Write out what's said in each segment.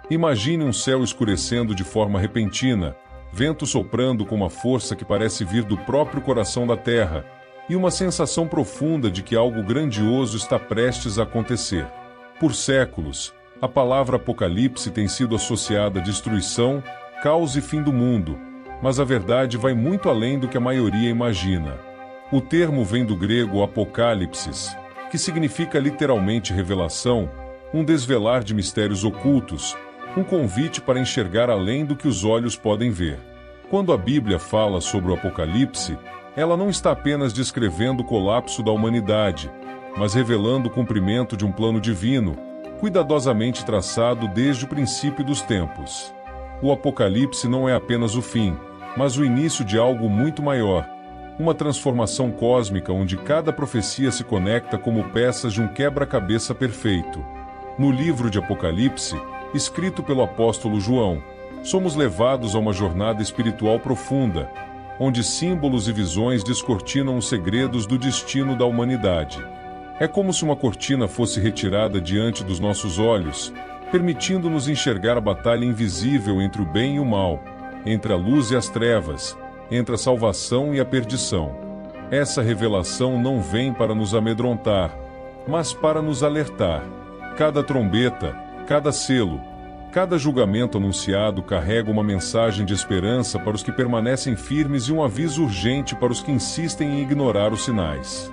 Imagine um céu escurecendo de forma repentina, vento soprando com uma força que parece vir do próprio coração da terra, e uma sensação profunda de que algo grandioso está prestes a acontecer. Por séculos, a palavra Apocalipse tem sido associada a destruição, caos e fim do mundo, mas a verdade vai muito além do que a maioria imagina. O termo vem do grego apocalipsis, que significa literalmente revelação, um desvelar de mistérios ocultos, um convite para enxergar além do que os olhos podem ver. Quando a Bíblia fala sobre o Apocalipse, ela não está apenas descrevendo o colapso da humanidade, mas revelando o cumprimento de um plano divino, cuidadosamente traçado desde o princípio dos tempos. O Apocalipse não é apenas o fim, mas o início de algo muito maior, uma transformação cósmica onde cada profecia se conecta como peças de um quebra-cabeça perfeito. No livro de Apocalipse, escrito pelo apóstolo João, somos levados a uma jornada espiritual profunda, onde símbolos e visões descortinam os segredos do destino da humanidade. É como se uma cortina fosse retirada diante dos nossos olhos, permitindo-nos enxergar a batalha invisível entre o bem e o mal, entre a luz e as trevas, entre a salvação e a perdição. Essa revelação não vem para nos amedrontar, mas para nos alertar. Cada trombeta, cada selo, cada julgamento anunciado carrega uma mensagem de esperança para os que permanecem firmes e um aviso urgente para os que insistem em ignorar os sinais.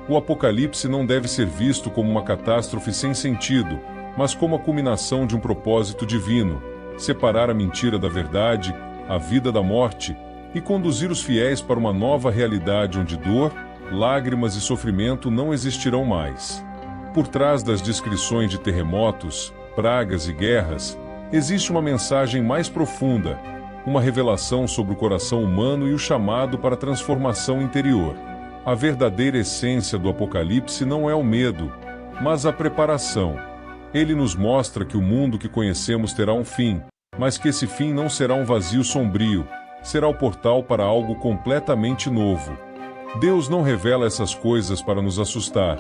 O Apocalipse não deve ser visto como uma catástrofe sem sentido, mas como a culminação de um propósito divino, separar a mentira da verdade, a vida da morte, e conduzir os fiéis para uma nova realidade onde dor, lágrimas e sofrimento não existirão mais. Por trás das descrições de terremotos, pragas e guerras, existe uma mensagem mais profunda, uma revelação sobre o coração humano e o chamado para a transformação interior. A verdadeira essência do Apocalipse não é o medo, mas a preparação. Ele nos mostra que o mundo que conhecemos terá um fim, mas que esse fim não será um vazio sombrio, será o portal para algo completamente novo. Deus não revela essas coisas para nos assustar,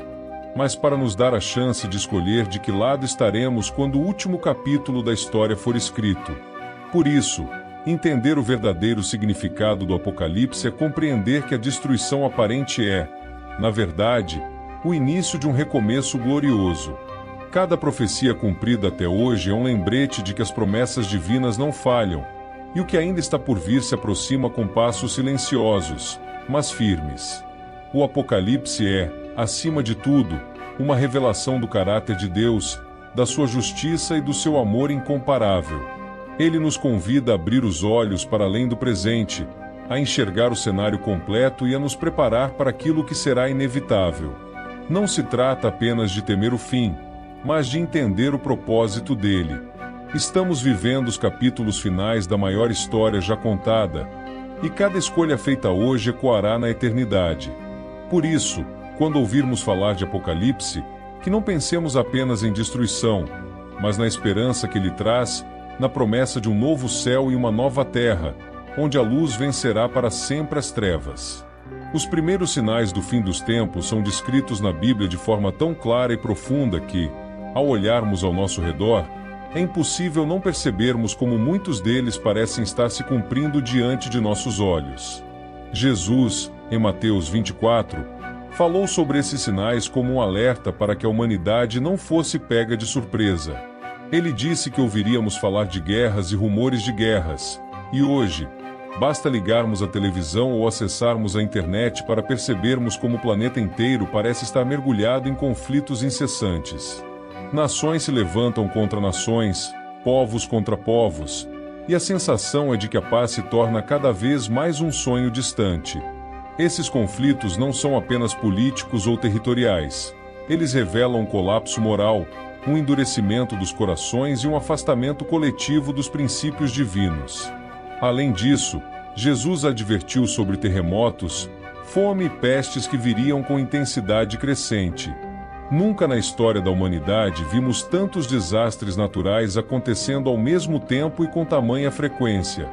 mas para nos dar a chance de escolher de que lado estaremos quando o último capítulo da história for escrito. Por isso, entender o verdadeiro significado do Apocalipse é compreender que a destruição aparente é, na verdade, o início de um recomeço glorioso. Cada profecia cumprida até hoje é um lembrete de que as promessas divinas não falham, e o que ainda está por vir se aproxima com passos silenciosos, mas firmes. O Apocalipse é, acima de tudo, uma revelação do caráter de Deus, da sua justiça e do seu amor incomparável. Ele nos convida a abrir os olhos para além do presente, a enxergar o cenário completo e a nos preparar para aquilo que será inevitável. Não se trata apenas de temer o fim, mas de entender o propósito dele. Estamos vivendo os capítulos finais da maior história já contada, e cada escolha feita hoje ecoará na eternidade. Por isso, quando ouvirmos falar de Apocalipse, que não pensemos apenas em destruição, mas na esperança que ele traz, na promessa de um novo céu e uma nova terra, onde a luz vencerá para sempre as trevas. Os primeiros sinais do fim dos tempos são descritos na Bíblia de forma tão clara e profunda que, ao olharmos ao nosso redor, é impossível não percebermos como muitos deles parecem estar se cumprindo diante de nossos olhos. Jesus, em Mateus 24, falou sobre esses sinais como um alerta para que a humanidade não fosse pega de surpresa. Ele disse que ouviríamos falar de guerras e rumores de guerras, e hoje, basta ligarmos a televisão ou acessarmos a internet para percebermos como o planeta inteiro parece estar mergulhado em conflitos incessantes. Nações se levantam contra nações, povos contra povos, e a sensação é de que a paz se torna cada vez mais um sonho distante. Esses conflitos não são apenas políticos ou territoriais. Eles revelam um colapso moral, um endurecimento dos corações e um afastamento coletivo dos princípios divinos. Além disso, Jesus advertiu sobre terremotos, fome e pestes que viriam com intensidade crescente. Nunca na história da humanidade vimos tantos desastres naturais acontecendo ao mesmo tempo e com tamanha frequência.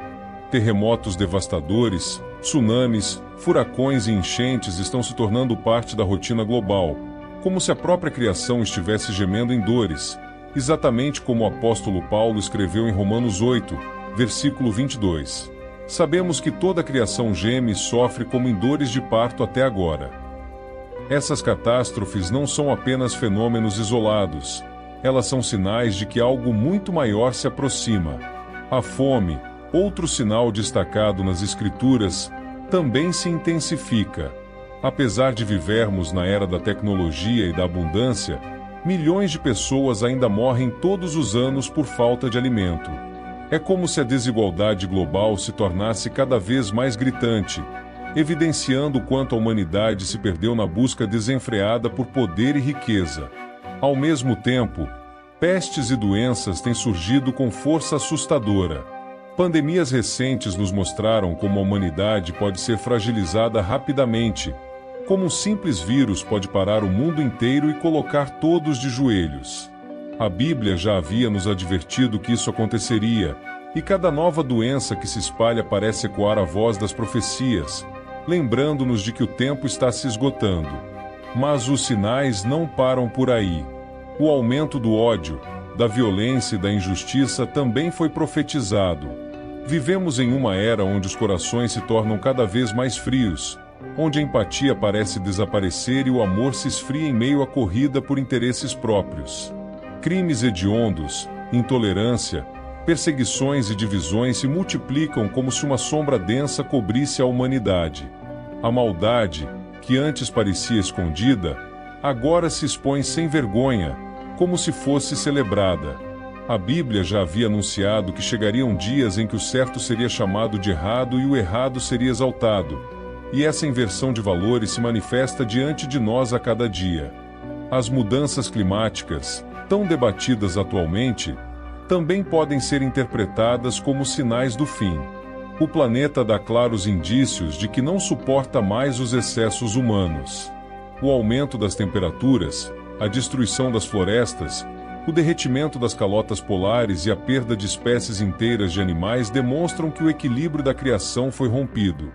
Terremotos devastadores, tsunamis, furacões e enchentes estão se tornando parte da rotina global, como se a própria criação estivesse gemendo em dores, exatamente como o apóstolo Paulo escreveu em Romanos 8, versículo 22. Sabemos que toda a criação geme e sofre como em dores de parto até agora. Essas catástrofes não são apenas fenômenos isolados, elas são sinais de que algo muito maior se aproxima. A fome, outro sinal destacado nas Escrituras, também se intensifica. Apesar de vivermos na era da tecnologia e da abundância, milhões de pessoas ainda morrem todos os anos por falta de alimento. É como se a desigualdade global se tornasse cada vez mais gritante, evidenciando o quanto a humanidade se perdeu na busca desenfreada por poder e riqueza. Ao mesmo tempo, pestes e doenças têm surgido com força assustadora. Pandemias recentes nos mostraram como a humanidade pode ser fragilizada rapidamente, como um simples vírus pode parar o mundo inteiro e colocar todos de joelhos. A Bíblia já havia nos advertido que isso aconteceria, e cada nova doença que se espalha parece ecoar a voz das profecias, lembrando-nos de que o tempo está se esgotando. Mas os sinais não param por aí. O aumento do ódio, da violência e da injustiça também foi profetizado. Vivemos em uma era onde os corações se tornam cada vez mais frios, onde a empatia parece desaparecer e o amor se esfria em meio à corrida por interesses próprios. Crimes hediondos, intolerância, perseguições e divisões se multiplicam como se uma sombra densa cobrisse a humanidade. A maldade, que antes parecia escondida, agora se expõe sem vergonha, como se fosse celebrada. A Bíblia já havia anunciado que chegariam dias em que o certo seria chamado de errado e o errado seria exaltado, e essa inversão de valores se manifesta diante de nós a cada dia. As mudanças climáticas, tão debatidas atualmente, também podem ser interpretadas como sinais do fim. O planeta dá claros indícios de que não suporta mais os excessos humanos. O aumento das temperaturas, a destruição das florestas, o derretimento das calotas polares e a perda de espécies inteiras de animais demonstram que o equilíbrio da criação foi rompido.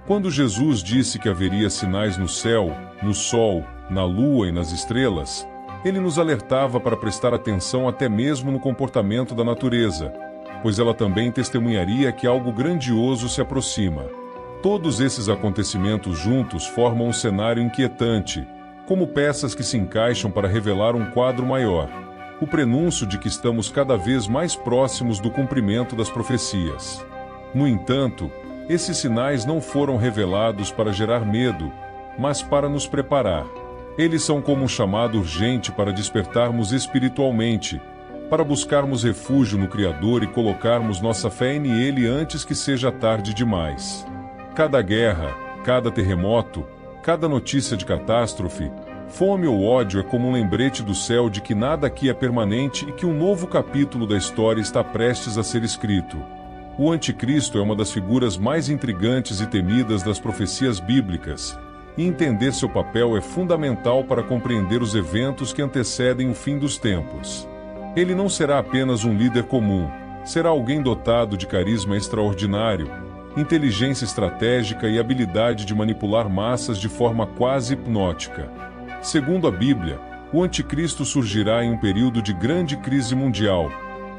Quando Jesus disse que haveria sinais no céu, no sol, na lua e nas estrelas, ele nos alertava para prestar atenção até mesmo no comportamento da natureza, pois ela também testemunharia que algo grandioso se aproxima. Todos esses acontecimentos juntos formam um cenário inquietante, como peças que se encaixam para revelar um quadro maior, o prenúncio de que estamos cada vez mais próximos do cumprimento das profecias. No entanto, esses sinais não foram revelados para gerar medo, mas para nos preparar. Eles são como um chamado urgente para despertarmos espiritualmente, para buscarmos refúgio no Criador e colocarmos nossa fé nele antes que seja tarde demais. Cada guerra, cada terremoto, cada notícia de catástrofe, fome ou ódio é como um lembrete do céu de que nada aqui é permanente e que um novo capítulo da história está prestes a ser escrito. O Anticristo é uma das figuras mais intrigantes e temidas das profecias bíblicas, e entender seu papel é fundamental para compreender os eventos que antecedem o fim dos tempos. Ele não será apenas um líder comum, será alguém dotado de carisma extraordinário, inteligência estratégica e habilidade de manipular massas de forma quase hipnótica. Segundo a Bíblia, o Anticristo surgirá em um período de grande crise mundial,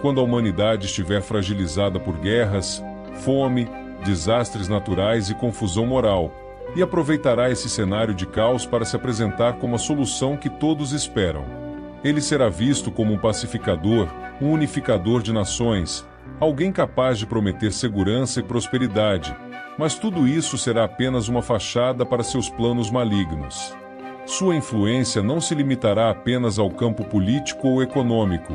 quando a humanidade estiver fragilizada por guerras, fome, desastres naturais e confusão moral, e aproveitará esse cenário de caos para se apresentar como a solução que todos esperam. Ele será visto como um pacificador, um unificador de nações, alguém capaz de prometer segurança e prosperidade, mas tudo isso será apenas uma fachada para seus planos malignos. Sua influência não se limitará apenas ao campo político ou econômico,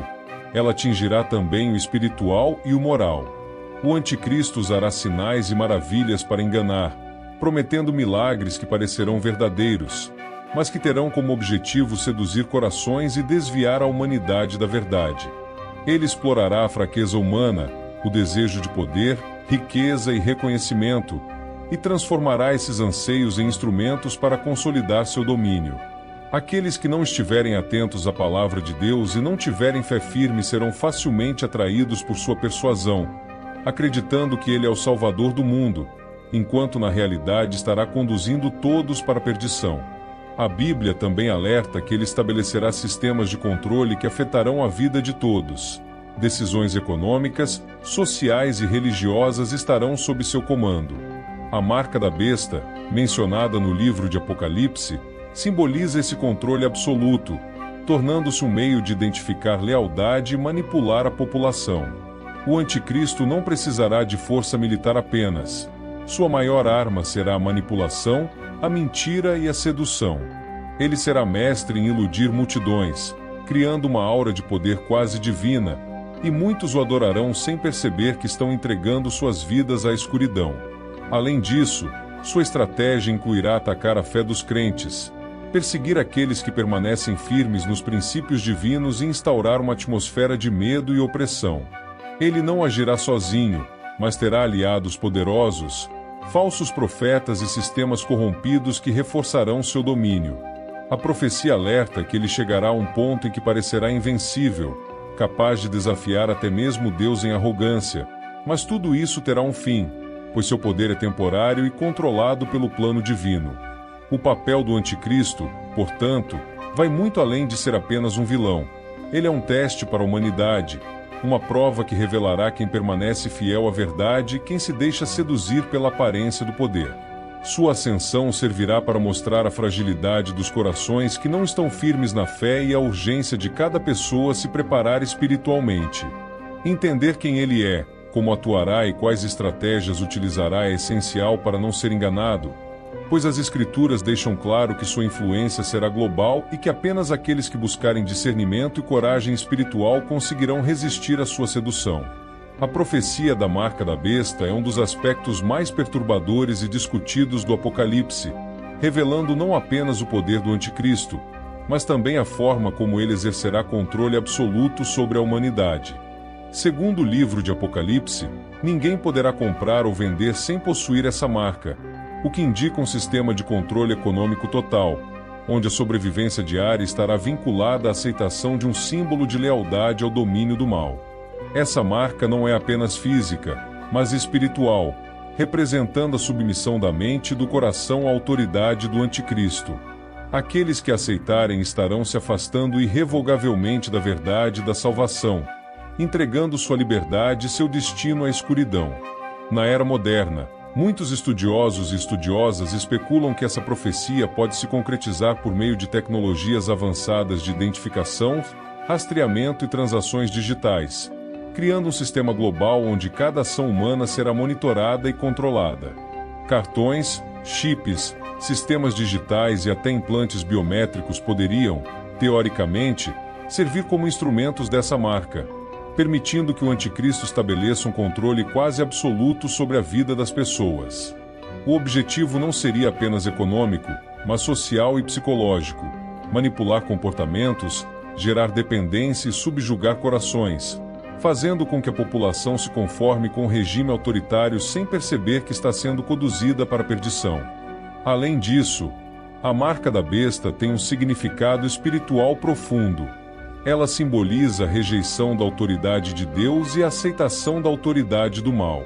ela atingirá também o espiritual e o moral. O Anticristo usará sinais e maravilhas para enganar, prometendo milagres que parecerão verdadeiros, mas que terão como objetivo seduzir corações e desviar a humanidade da verdade. Ele explorará a fraqueza humana, o desejo de poder, riqueza e reconhecimento, e transformará esses anseios em instrumentos para consolidar seu domínio. Aqueles que não estiverem atentos à palavra de Deus e não tiverem fé firme serão facilmente atraídos por sua persuasão, acreditando que ele é o Salvador do mundo, enquanto na realidade estará conduzindo todos para a perdição. A Bíblia também alerta que ele estabelecerá sistemas de controle que afetarão a vida de todos. Decisões econômicas, sociais e religiosas estarão sob seu comando. A marca da besta, mencionada no livro de Apocalipse, simboliza esse controle absoluto, tornando-se um meio de identificar lealdade e manipular a população. O anticristo não precisará de força militar apenas. Sua maior arma será a manipulação, a mentira e a sedução. Ele será mestre em iludir multidões, criando uma aura de poder quase divina, e muitos o adorarão sem perceber que estão entregando suas vidas à escuridão. Além disso, sua estratégia incluirá atacar a fé dos crentes, perseguir aqueles que permanecem firmes nos princípios divinos e instaurar uma atmosfera de medo e opressão. Ele não agirá sozinho, mas terá aliados poderosos, falsos profetas e sistemas corrompidos que reforçarão seu domínio. A profecia alerta que ele chegará a um ponto em que parecerá invencível, capaz de desafiar até mesmo Deus em arrogância, mas tudo isso terá um fim, pois seu poder é temporário e controlado pelo plano divino. O papel do anticristo, portanto, vai muito além de ser apenas um vilão. Ele é um teste para a humanidade, uma prova que revelará quem permanece fiel à verdade e quem se deixa seduzir pela aparência do poder. Sua ascensão servirá para mostrar a fragilidade dos corações que não estão firmes na fé e a urgência de cada pessoa se preparar espiritualmente. Entender quem ele é, como atuará e quais estratégias utilizará é essencial para não ser enganado, pois as Escrituras deixam claro que sua influência será global e que apenas aqueles que buscarem discernimento e coragem espiritual conseguirão resistir à sua sedução. A profecia da marca da besta é um dos aspectos mais perturbadores e discutidos do Apocalipse, revelando não apenas o poder do anticristo, mas também a forma como ele exercerá controle absoluto sobre a humanidade. Segundo o livro de Apocalipse, ninguém poderá comprar ou vender sem possuir essa marca, o que indica um sistema de controle econômico total, onde a sobrevivência diária estará vinculada à aceitação de um símbolo de lealdade ao domínio do mal. Essa marca não é apenas física, mas espiritual, representando a submissão da mente e do coração à autoridade do anticristo. Aqueles que aceitarem estarão se afastando irrevogavelmente da verdade e da salvação, entregando sua liberdade e seu destino à escuridão. Na era moderna, muitos estudiosos e estudiosas especulam que essa profecia pode se concretizar por meio de tecnologias avançadas de identificação, rastreamento e transações digitais, criando um sistema global onde cada ação humana será monitorada e controlada. Cartões, chips, sistemas digitais e até implantes biométricos poderiam, teoricamente, servir como instrumentos dessa marca, permitindo que o anticristo estabeleça um controle quase absoluto sobre a vida das pessoas. O objetivo não seria apenas econômico, mas social e psicológico: manipular comportamentos, gerar dependência e subjugar corações, fazendo com que a população se conforme com o regime autoritário sem perceber que está sendo conduzida para a perdição. Além disso, a marca da besta tem um significado espiritual profundo. Ela simboliza a rejeição da autoridade de Deus e a aceitação da autoridade do mal.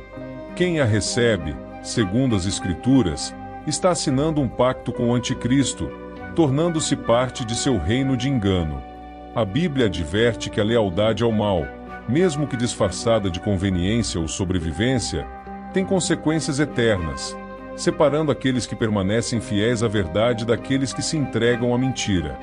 Quem a recebe, segundo as Escrituras, está assinando um pacto com o anticristo, tornando-se parte de seu reino de engano. A Bíblia adverte que a lealdade ao mal, mesmo que disfarçada de conveniência ou sobrevivência, tem consequências eternas, separando aqueles que permanecem fiéis à verdade daqueles que se entregam à mentira.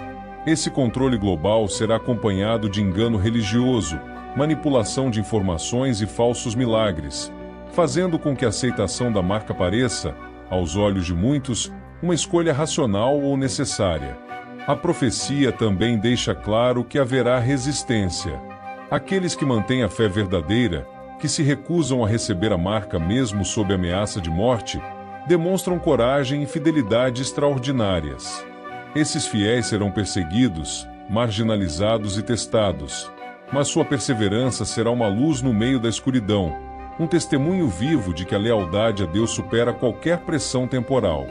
Esse controle global será acompanhado de engano religioso, manipulação de informações e falsos milagres, fazendo com que a aceitação da marca pareça, aos olhos de muitos, uma escolha racional ou necessária. A profecia também deixa claro que haverá resistência. Aqueles que mantêm a fé verdadeira, que se recusam a receber a marca mesmo sob ameaça de morte, demonstram coragem e fidelidade extraordinárias. Esses fiéis serão perseguidos, marginalizados e testados, mas sua perseverança será uma luz no meio da escuridão, um testemunho vivo de que a lealdade a Deus supera qualquer pressão temporal.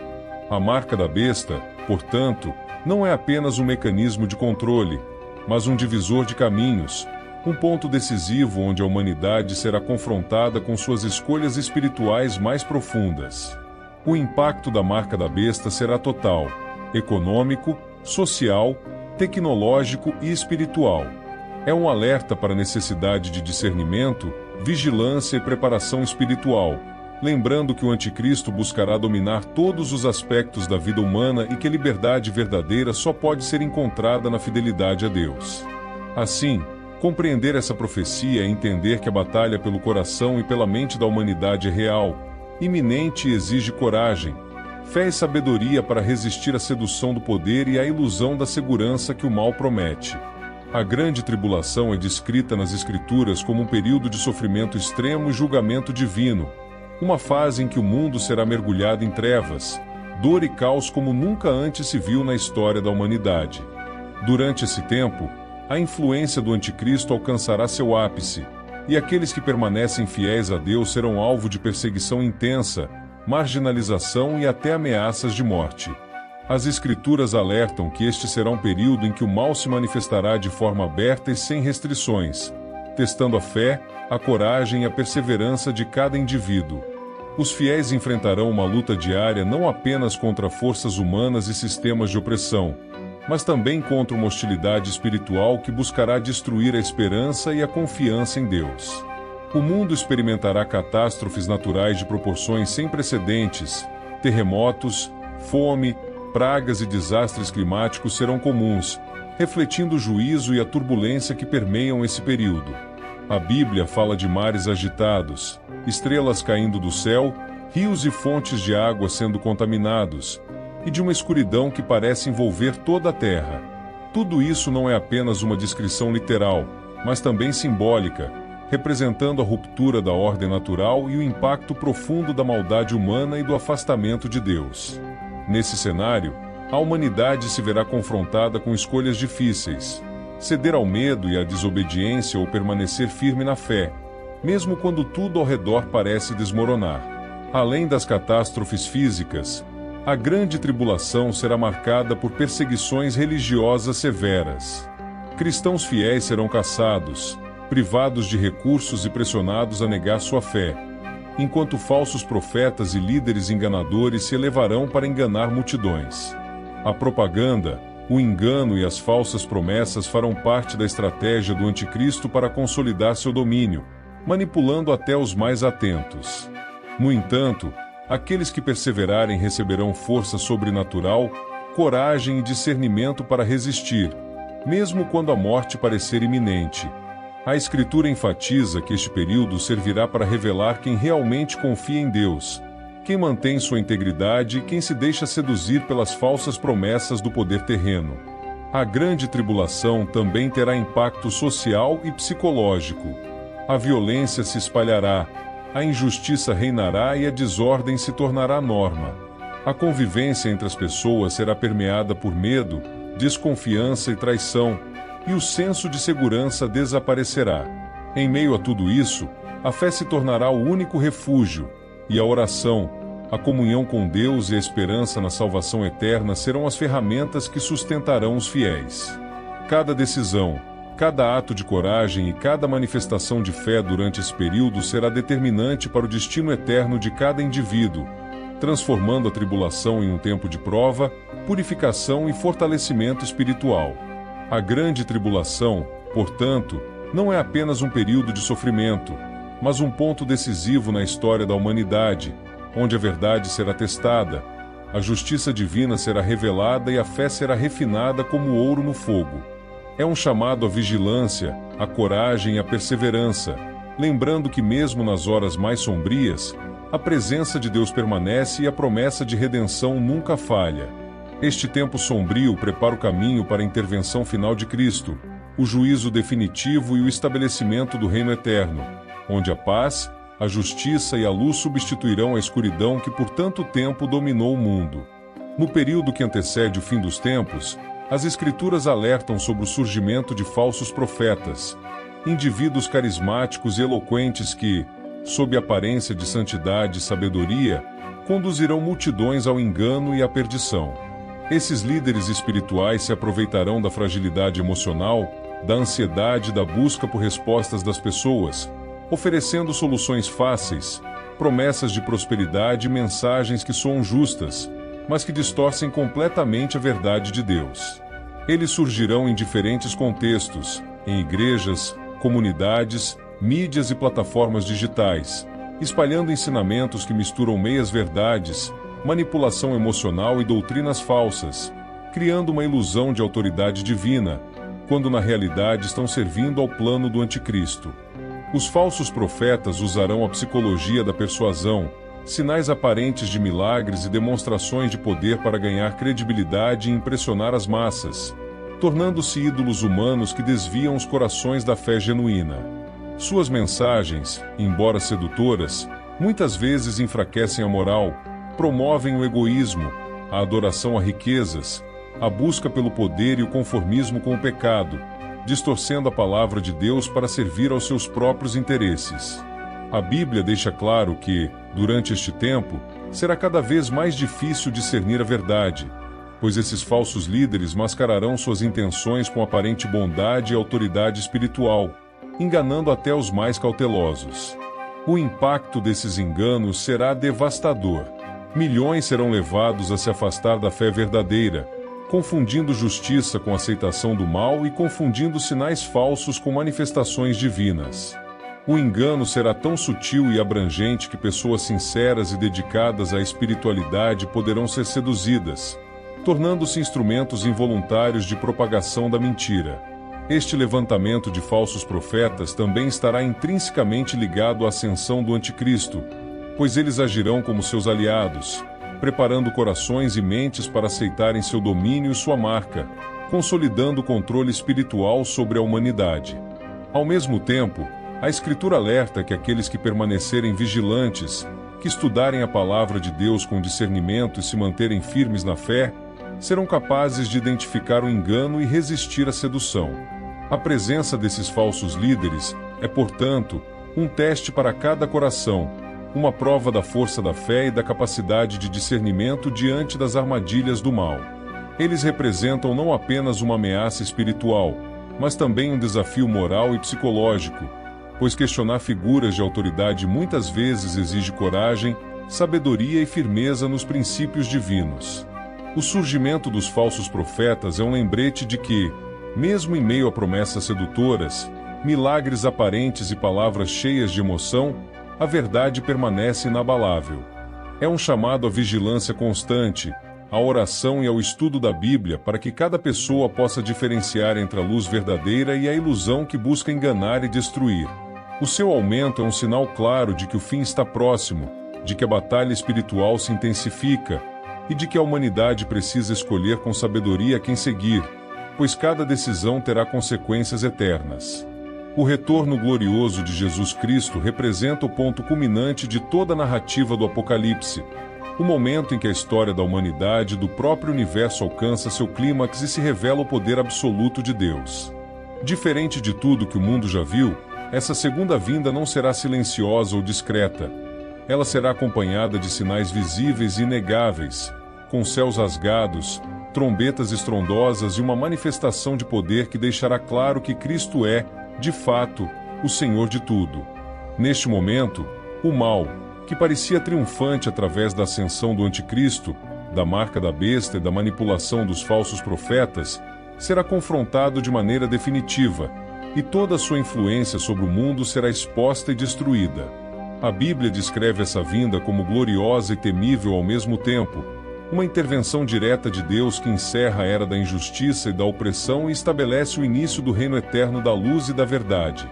A marca da besta, portanto, não é apenas um mecanismo de controle, mas um divisor de caminhos, um ponto decisivo onde a humanidade será confrontada com suas escolhas espirituais mais profundas. O impacto da marca da besta será total. econômico, social, tecnológico e espiritual. É um alerta para a necessidade de discernimento, vigilância e preparação espiritual, lembrando que o anticristo buscará dominar todos os aspectos da vida humana e que a liberdade verdadeira só pode ser encontrada na fidelidade a Deus. Assim, compreender essa profecia é entender que a batalha pelo coração e pela mente da humanidade é real, iminente e exige coragem, fé e sabedoria para resistir à sedução do poder e à ilusão da segurança que o mal promete. A grande tribulação é descrita nas Escrituras como um período de sofrimento extremo e julgamento divino, uma fase em que o mundo será mergulhado em trevas, dor e caos como nunca antes se viu na história da humanidade. Durante esse tempo, a influência do anticristo alcançará seu ápice, e aqueles que permanecem fiéis a Deus serão alvo de perseguição intensa, marginalização e até ameaças de morte. As Escrituras alertam que este será um período em que o mal se manifestará de forma aberta e sem restrições, testando a fé, a coragem e a perseverança de cada indivíduo. Os fiéis enfrentarão uma luta diária não apenas contra forças humanas e sistemas de opressão, mas também contra uma hostilidade espiritual que buscará destruir a esperança e a confiança em Deus. O mundo experimentará catástrofes naturais de proporções sem precedentes, terremotos, fome, pragas e desastres climáticos serão comuns, refletindo o juízo e a turbulência que permeiam esse período. A Bíblia fala de mares agitados, estrelas caindo do céu, rios e fontes de água sendo contaminados, e de uma escuridão que parece envolver toda a terra. Tudo isso não é apenas uma descrição literal, mas também simbólica, representando a ruptura da ordem natural e o impacto profundo da maldade humana e do afastamento de Deus. Nesse cenário, a humanidade se verá confrontada com escolhas difíceis: ceder ao medo e à desobediência ou permanecer firme na fé, mesmo quando tudo ao redor parece desmoronar. Além das catástrofes físicas, a grande tribulação será marcada por perseguições religiosas severas. Cristãos fiéis serão caçados, privados de recursos e pressionados a negar sua fé, enquanto falsos profetas e líderes enganadores se elevarão para enganar multidões. A propaganda, o engano e as falsas promessas farão parte da estratégia do anticristo para consolidar seu domínio, manipulando até os mais atentos. No entanto, aqueles que perseverarem receberão força sobrenatural, coragem e discernimento para resistir, mesmo quando a morte parecer iminente. A Escritura enfatiza que este período servirá para revelar quem realmente confia em Deus, quem mantém sua integridade e quem se deixa seduzir pelas falsas promessas do poder terreno. A grande tribulação também terá impacto social e psicológico. A violência se espalhará, a injustiça reinará e a desordem se tornará norma. A convivência entre as pessoas será permeada por medo, desconfiança e traição, e o senso de segurança desaparecerá. Em meio a tudo isso, a fé se tornará o único refúgio, e a oração, a comunhão com Deus e a esperança na salvação eterna serão as ferramentas que sustentarão os fiéis. Cada decisão, cada ato de coragem e cada manifestação de fé durante esse período será determinante para o destino eterno de cada indivíduo, transformando a tribulação em um tempo de prova, purificação e fortalecimento espiritual. A grande tribulação, portanto, não é apenas um período de sofrimento, mas um ponto decisivo na história da humanidade, onde a verdade será testada, a justiça divina será revelada e a fé será refinada como ouro no fogo. É um chamado à vigilância, à coragem e à perseverança, lembrando que mesmo nas horas mais sombrias, a presença de Deus permanece e a promessa de redenção nunca falha. Este tempo sombrio prepara o caminho para a intervenção final de Cristo, o juízo definitivo e o estabelecimento do reino eterno, onde a paz, a justiça e a luz substituirão a escuridão que por tanto tempo dominou o mundo. No período que antecede o fim dos tempos, as Escrituras alertam sobre o surgimento de falsos profetas, indivíduos carismáticos e eloquentes que, sob a aparência de santidade e sabedoria, conduzirão multidões ao engano e à perdição. Esses líderes espirituais se aproveitarão da fragilidade emocional, da ansiedade e da busca por respostas das pessoas, oferecendo soluções fáceis, promessas de prosperidade e mensagens que soam justas, mas que distorcem completamente a verdade de Deus. Eles surgirão em diferentes contextos, em igrejas, comunidades, mídias e plataformas digitais, espalhando ensinamentos que misturam meias-verdades, manipulação emocional e doutrinas falsas, criando uma ilusão de autoridade divina, quando na realidade estão servindo ao plano do anticristo. Os falsos profetas usarão a psicologia da persuasão, sinais aparentes de milagres e demonstrações de poder para ganhar credibilidade e impressionar as massas, tornando-se ídolos humanos que desviam os corações da fé genuína. Suas mensagens, embora sedutoras, muitas vezes enfraquecem a moral, promovem o egoísmo, a adoração a riquezas, a busca pelo poder e o conformismo com o pecado, distorcendo a palavra de Deus para servir aos seus próprios interesses. A Bíblia deixa claro que, durante este tempo, será cada vez mais difícil discernir a verdade, pois esses falsos líderes mascararão suas intenções com aparente bondade e autoridade espiritual, enganando até os mais cautelosos. O impacto desses enganos será devastador. Milhões serão levados a se afastar da fé verdadeira, confundindo justiça com aceitação do mal e confundindo sinais falsos com manifestações divinas. O engano será tão sutil e abrangente que pessoas sinceras e dedicadas à espiritualidade poderão ser seduzidas, tornando-se instrumentos involuntários de propagação da mentira. Este levantamento de falsos profetas também estará intrinsecamente ligado à ascensão do anticristo, pois eles agirão como seus aliados, preparando corações e mentes para aceitarem seu domínio e sua marca, consolidando o controle espiritual sobre a humanidade. Ao mesmo tempo, a Escritura alerta que aqueles que permanecerem vigilantes, que estudarem a palavra de Deus com discernimento e se manterem firmes na fé, serão capazes de identificar o engano e resistir à sedução. A presença desses falsos líderes é, portanto, um teste para cada coração, uma prova da força da fé e da capacidade de discernimento diante das armadilhas do mal. Eles representam não apenas uma ameaça espiritual, mas também um desafio moral e psicológico, pois questionar figuras de autoridade muitas vezes exige coragem, sabedoria e firmeza nos princípios divinos. O surgimento dos falsos profetas é um lembrete de que, mesmo em meio a promessas sedutoras, milagres aparentes e palavras cheias de emoção, a verdade permanece inabalável. É um chamado à vigilância constante, à oração e ao estudo da Bíblia para que cada pessoa possa diferenciar entre a luz verdadeira e a ilusão que busca enganar e destruir. O seu aumento é um sinal claro de que o fim está próximo, de que a batalha espiritual se intensifica e de que a humanidade precisa escolher com sabedoria quem seguir, pois cada decisão terá consequências eternas. O retorno glorioso de Jesus Cristo representa o ponto culminante de toda a narrativa do Apocalipse, o momento em que a história da humanidade e do próprio universo alcança seu clímax e se revela o poder absoluto de Deus. Diferente de tudo que o mundo já viu, essa segunda vinda não será silenciosa ou discreta. Ela será acompanhada de sinais visíveis e inegáveis, com céus rasgados, trombetas estrondosas e uma manifestação de poder que deixará claro que Cristo é, de fato, o Senhor de tudo. Neste momento, o mal, que parecia triunfante através da ascensão do anticristo, da marca da besta e da manipulação dos falsos profetas, será confrontado de maneira definitiva, e toda a sua influência sobre o mundo será exposta e destruída. A Bíblia descreve essa vinda como gloriosa e temível ao mesmo tempo, uma intervenção direta de Deus que encerra a era da injustiça e da opressão e estabelece o início do reino eterno da luz e da verdade.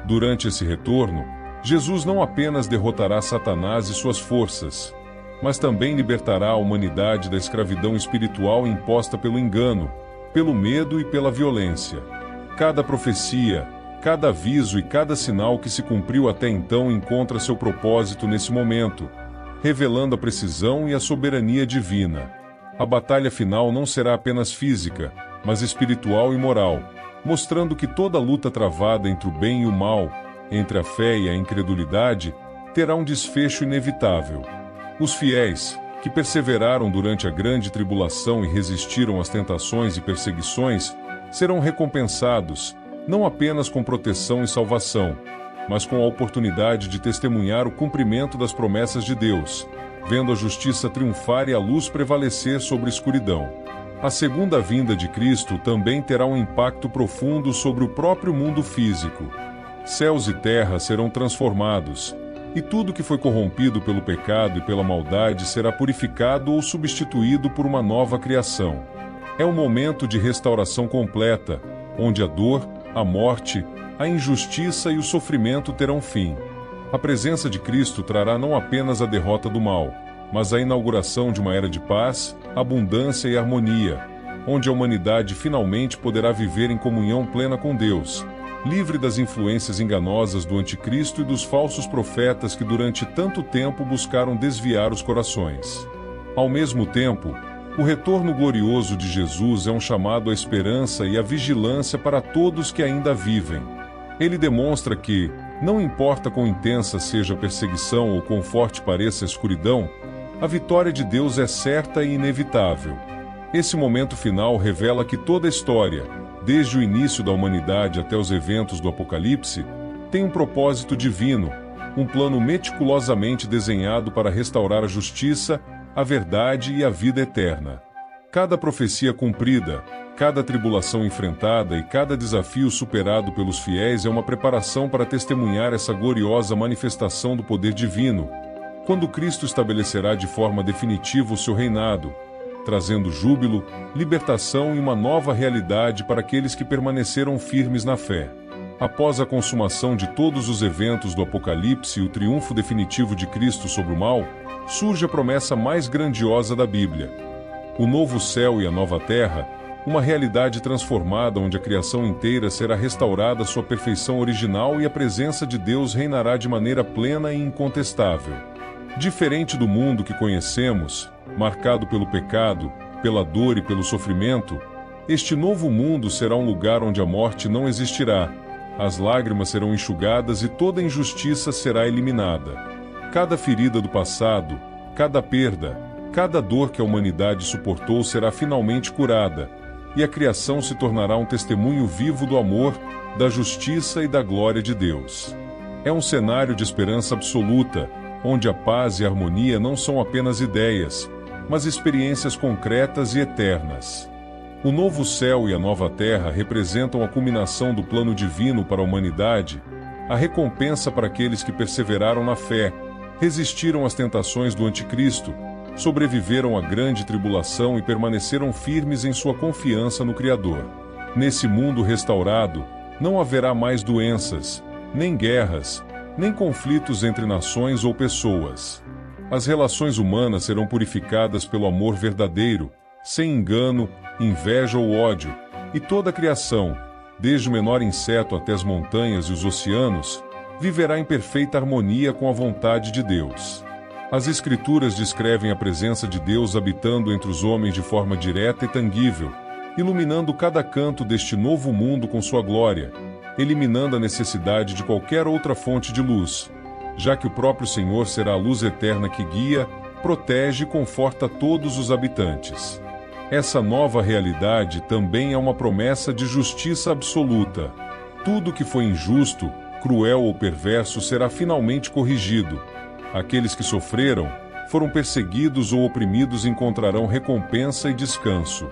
Durante esse retorno, Jesus não apenas derrotará Satanás e suas forças, mas também libertará a humanidade da escravidão espiritual imposta pelo engano, pelo medo e pela violência. Cada profecia, cada aviso e cada sinal que se cumpriu até então encontra seu propósito nesse momento, revelando a precisão e a soberania divina. A batalha final não será apenas física, mas espiritual e moral, mostrando que toda luta travada entre o bem e o mal, entre a fé e a incredulidade, terá um desfecho inevitável. Os fiéis, que perseveraram durante a grande tribulação e resistiram às tentações e perseguições, serão recompensados, não apenas com proteção e salvação, mas com a oportunidade de testemunhar o cumprimento das promessas de Deus, vendo a justiça triunfar e a luz prevalecer sobre a escuridão. A segunda vinda de Cristo também terá um impacto profundo sobre o próprio mundo físico. Céus e terra serão transformados, e tudo que foi corrompido pelo pecado e pela maldade será purificado ou substituído por uma nova criação. É um momento de restauração completa, onde a dor, a morte, a injustiça e o sofrimento terão fim. A presença de Cristo trará não apenas a derrota do mal, mas a inauguração de uma era de paz, abundância e harmonia, onde a humanidade finalmente poderá viver em comunhão plena com Deus, livre das influências enganosas do anticristo e dos falsos profetas que durante tanto tempo buscaram desviar os corações. Ao mesmo tempo, o retorno glorioso de Jesus é um chamado à esperança e à vigilância para todos que ainda vivem. Ele demonstra que, não importa quão intensa seja a perseguição ou quão forte pareça a escuridão, a vitória de Deus é certa e inevitável. Esse momento final revela que toda a história, desde o início da humanidade até os eventos do Apocalipse, tem um propósito divino, um plano meticulosamente desenhado para restaurar a justiça, a verdade e a vida eterna. Cada profecia cumprida, cada tribulação enfrentada e cada desafio superado pelos fiéis é uma preparação para testemunhar essa gloriosa manifestação do poder divino, quando Cristo estabelecerá de forma definitiva o seu reinado, trazendo júbilo, libertação e uma nova realidade para aqueles que permaneceram firmes na fé. Após a consumação de todos os eventos do Apocalipse e o triunfo definitivo de Cristo sobre o mal, surge a promessa mais grandiosa da Bíblia. O novo céu e a nova terra, uma realidade transformada onde a criação inteira será restaurada à sua perfeição original e a presença de Deus reinará de maneira plena e incontestável. Diferente do mundo que conhecemos, marcado pelo pecado, pela dor e pelo sofrimento, este novo mundo será um lugar onde a morte não existirá, as lágrimas serão enxugadas e toda injustiça será eliminada. Cada ferida do passado, cada perda, cada dor que a humanidade suportou será finalmente curada, e a criação se tornará um testemunho vivo do amor, da justiça e da glória de Deus. É um cenário de esperança absoluta, onde a paz e a harmonia não são apenas ideias, mas experiências concretas e eternas. O novo céu e a nova terra representam a culminação do plano divino para a humanidade, a recompensa para aqueles que perseveraram na fé, resistiram às tentações do anticristo, sobreviveram à grande tribulação e permaneceram firmes em sua confiança no Criador. Nesse mundo restaurado, não haverá mais doenças, nem guerras, nem conflitos entre nações ou pessoas. As relações humanas serão purificadas pelo amor verdadeiro, sem engano, inveja ou ódio, e toda a criação, desde o menor inseto até as montanhas e os oceanos, viverá em perfeita harmonia com a vontade de Deus. As Escrituras descrevem a presença de Deus habitando entre os homens de forma direta e tangível, iluminando cada canto deste novo mundo com sua glória, eliminando a necessidade de qualquer outra fonte de luz, já que o próprio Senhor será a luz eterna que guia, protege e conforta todos os habitantes. Essa nova realidade também é uma promessa de justiça absoluta. Tudo que foi injusto, cruel ou perverso será finalmente corrigido. Aqueles que sofreram, foram perseguidos ou oprimidos encontrarão recompensa e descanso.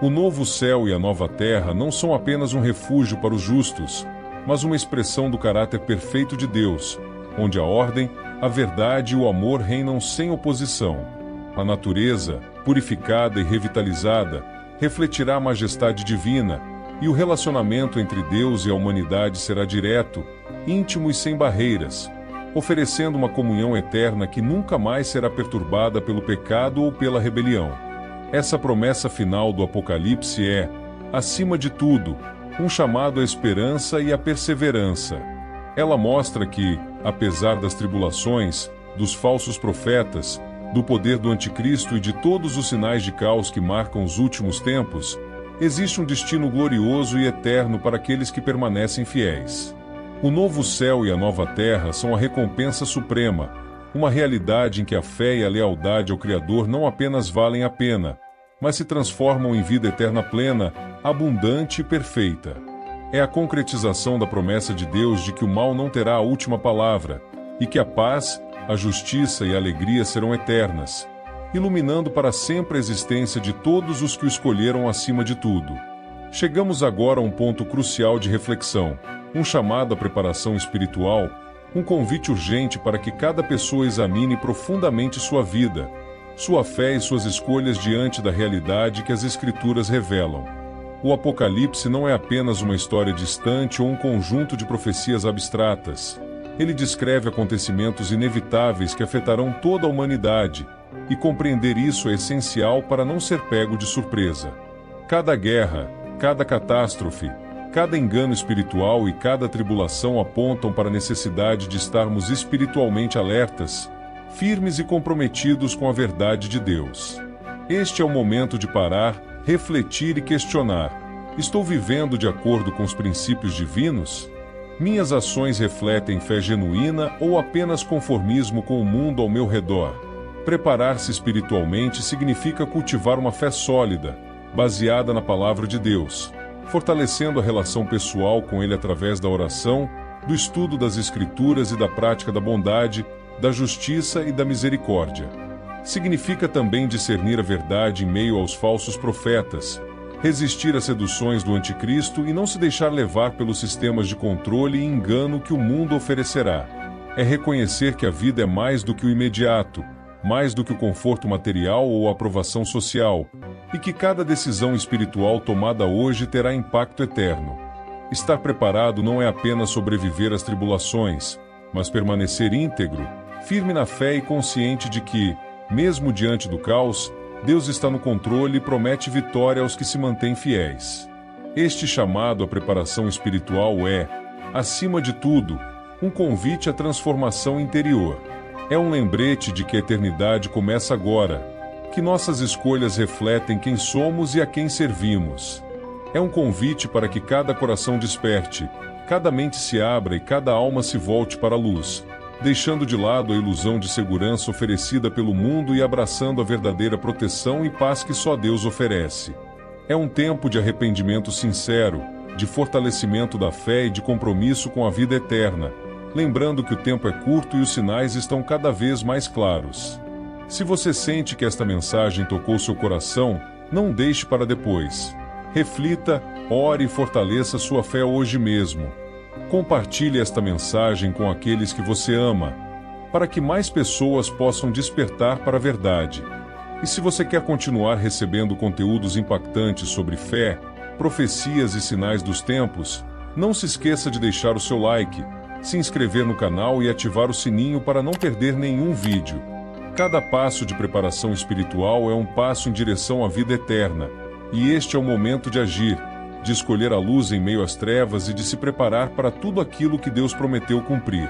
O novo céu e a nova terra não são apenas um refúgio para os justos, mas uma expressão do caráter perfeito de Deus, onde a ordem, a verdade e o amor reinam sem oposição. A natureza, purificada e revitalizada, refletirá a majestade divina, e o relacionamento entre Deus e a humanidade será direto, íntimo e sem barreiras, oferecendo uma comunhão eterna que nunca mais será perturbada pelo pecado ou pela rebelião. Essa promessa final do Apocalipse é, acima de tudo, um chamado à esperança e à perseverança. Ela mostra que, apesar das tribulações, dos falsos profetas, do poder do anticristo e de todos os sinais de caos que marcam os últimos tempos, existe um destino glorioso e eterno para aqueles que permanecem fiéis. O novo céu e a nova terra são a recompensa suprema, uma realidade em que a fé e a lealdade ao Criador não apenas valem a pena, mas se transformam em vida eterna plena, abundante e perfeita. É a concretização da promessa de Deus de que o mal não terá a última palavra, e que a paz, a justiça e a alegria serão eternas, iluminando para sempre a existência de todos os que o escolheram acima de tudo. Chegamos agora a um ponto crucial de reflexão, um chamado à preparação espiritual, um convite urgente para que cada pessoa examine profundamente sua vida, sua fé e suas escolhas diante da realidade que as Escrituras revelam. O Apocalipse não é apenas uma história distante ou um conjunto de profecias abstratas. Ele descreve acontecimentos inevitáveis que afetarão toda a humanidade, e compreender isso é essencial para não ser pego de surpresa. Cada guerra, cada catástrofe, cada engano espiritual e cada tribulação apontam para a necessidade de estarmos espiritualmente alertas, firmes e comprometidos com a verdade de Deus. Este é o momento de parar, refletir e questionar: estou vivendo de acordo com os princípios divinos? Minhas ações refletem fé genuína ou apenas conformismo com o mundo ao meu redor? Preparar-se espiritualmente significa cultivar uma fé sólida, baseada na palavra de Deus, fortalecendo a relação pessoal com Ele através da oração, do estudo das Escrituras e da prática da bondade, da justiça e da misericórdia. Significa também discernir a verdade em meio aos falsos profetas, resistir às seduções do anticristo e não se deixar levar pelos sistemas de controle e engano que o mundo oferecerá. É reconhecer que a vida é mais do que o imediato, mais do que o conforto material ou a aprovação social, e que cada decisão espiritual tomada hoje terá impacto eterno. Estar preparado não é apenas sobreviver às tribulações, mas permanecer íntegro, firme na fé e consciente de que, mesmo diante do caos, Deus está no controle e promete vitória aos que se mantêm fiéis. Este chamado à preparação espiritual é, acima de tudo, um convite à transformação interior. É um lembrete de que a eternidade começa agora, que nossas escolhas refletem quem somos e a quem servimos. É um convite para que cada coração desperte, cada mente se abra e cada alma se volte para a luz, deixando de lado a ilusão de segurança oferecida pelo mundo e abraçando a verdadeira proteção e paz que só Deus oferece. É um tempo de arrependimento sincero, de fortalecimento da fé e de compromisso com a vida eterna, lembrando que o tempo é curto e os sinais estão cada vez mais claros. Se você sente que esta mensagem tocou seu coração, não deixe para depois. Reflita, ore e fortaleça sua fé hoje mesmo. Compartilhe esta mensagem com aqueles que você ama, para que mais pessoas possam despertar para a verdade. E se você quer continuar recebendo conteúdos impactantes sobre fé, profecias e sinais dos tempos, não se esqueça de deixar o seu like, se inscrever no canal e ativar o sininho para não perder nenhum vídeo. Cada passo de preparação espiritual é um passo em direção à vida eterna, e este é o momento de agir, de escolher a luz em meio às trevas e de se preparar para tudo aquilo que Deus prometeu cumprir.